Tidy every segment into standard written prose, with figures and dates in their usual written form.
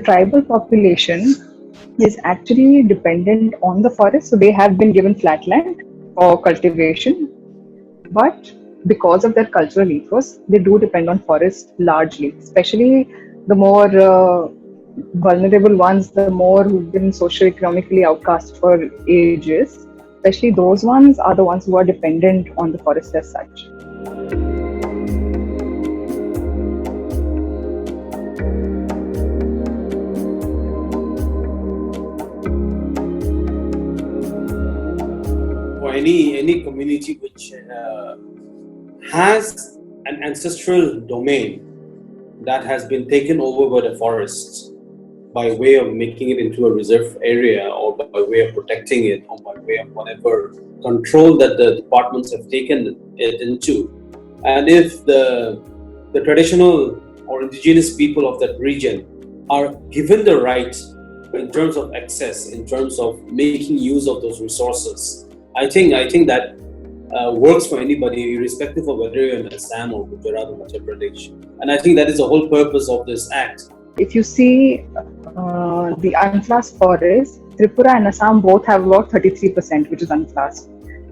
tribal population is actually dependent on the forest. So they have been given flat land for cultivation, but because of their cultural ethos, they do depend on forest largely, especially the more vulnerable ones, the more who've been socio-economically outcast for ages. Especially those ones are the ones who are dependent on the forest as such. For any community which has an ancestral domain that has been taken over by the forests by way of making it into a reserve area or by way of protecting it or by way of whatever control that the departments have taken it into. And if the traditional or indigenous people of that region are given the right in terms of access, in terms of making use of those resources, I think that works for anybody, irrespective of whether you're in Assam or Gujarat or Madhya Pradesh. And I think that is the whole purpose of this act. If you see the unclassed forests, Tripura and Assam both have about 33%, which is unclassed.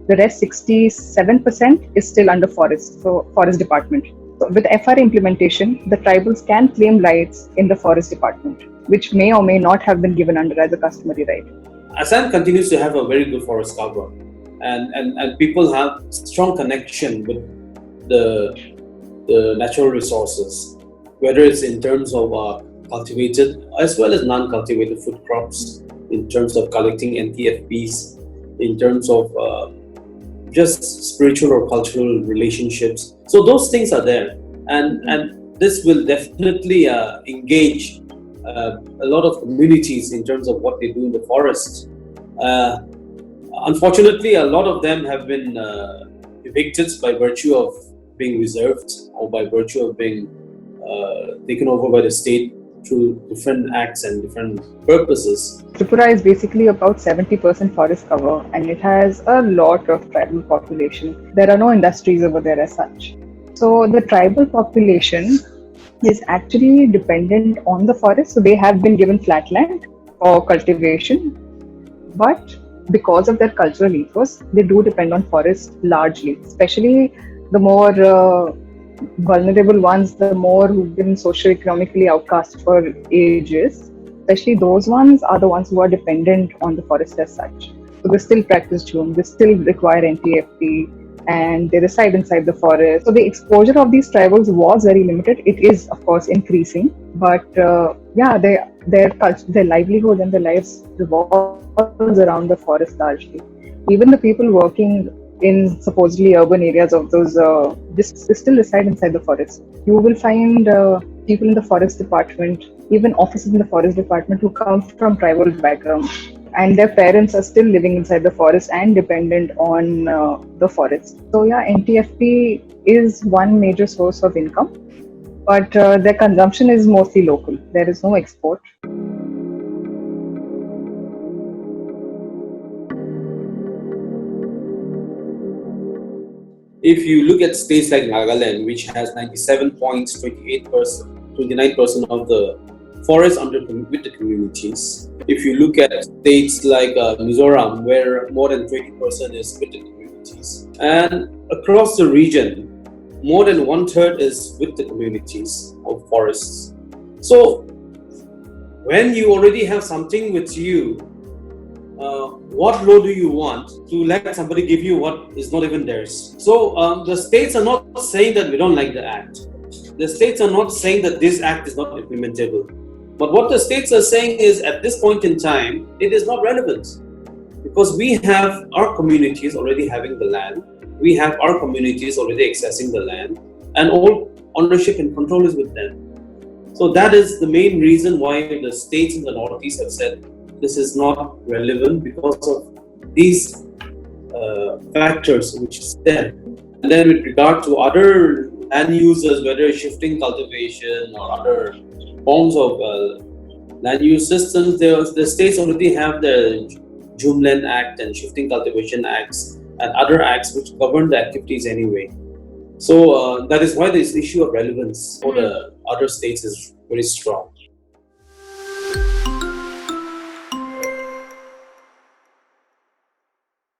The rest 67% is still under forest, so forest department. So with FRA implementation, the tribals can claim rights in the forest department, which may or may not have been given under as a customary right. Assam continues to have a very good forest cover, and people have strong connection with the natural resources, whether it's in terms of cultivated as well as non-cultivated food crops, in terms of collecting NTFPs, in terms of just spiritual or cultural relationships. So those things are there, and this will definitely engage a lot of communities in terms of what they do in the forest. Unfortunately, a lot of them have been evicted by virtue of being reserved or by virtue of being taken over by the state through different acts and different purposes. Tripura is basically about 70% forest cover, and it has a lot of tribal population. There are no industries over there as such. So the tribal population is actually dependent on the forest. So they have been given flat land for cultivation, but because of their cultural ethos, they do depend on forest largely, especially the more vulnerable ones, the more who've been socio-economically outcast for ages. Especially those ones are the ones who are dependent on the forest as such. So they still practice Jhum, they still require NTFP, and they reside inside the forest. So the exposure of these tribals was very limited. It is, of course, increasing, but their livelihood and their lives revolves around the forest largely. Even the people working in supposedly urban areas of those, they still reside inside the forest. You will find people in the forest department, even officers in the forest department who come from tribal background, and their parents are still living inside the forest and dependent on the forest. So yeah, NTFP is one major source of income, but their consumption is mostly local. There is no export. If you look at states like Nagaland, which has 29% of the forest with the communities. If you look at states like Mizoram, where more than 20% is with the communities. And across the region, more than 1/3 is with the communities of forests. So when you already have something with you, what law do you want to let somebody give you what is not even theirs? So the states are not saying that we don't like the act. The states are not saying that this act is not implementable. But what the states are saying is, at this point in time, it is not relevant, because we have our communities already having the land, we have our communities already accessing the land, and all ownership and control is with them. So that is the main reason why the states in the Northeast have said this is not relevant, because of these factors which is there. And then with regard to other land users, whether shifting cultivation or other forms of land use systems, the states already have the Jhumland Act and Shifting Cultivation Acts and other acts which govern the activities anyway. So that is why this issue of relevance for the other states is very strong.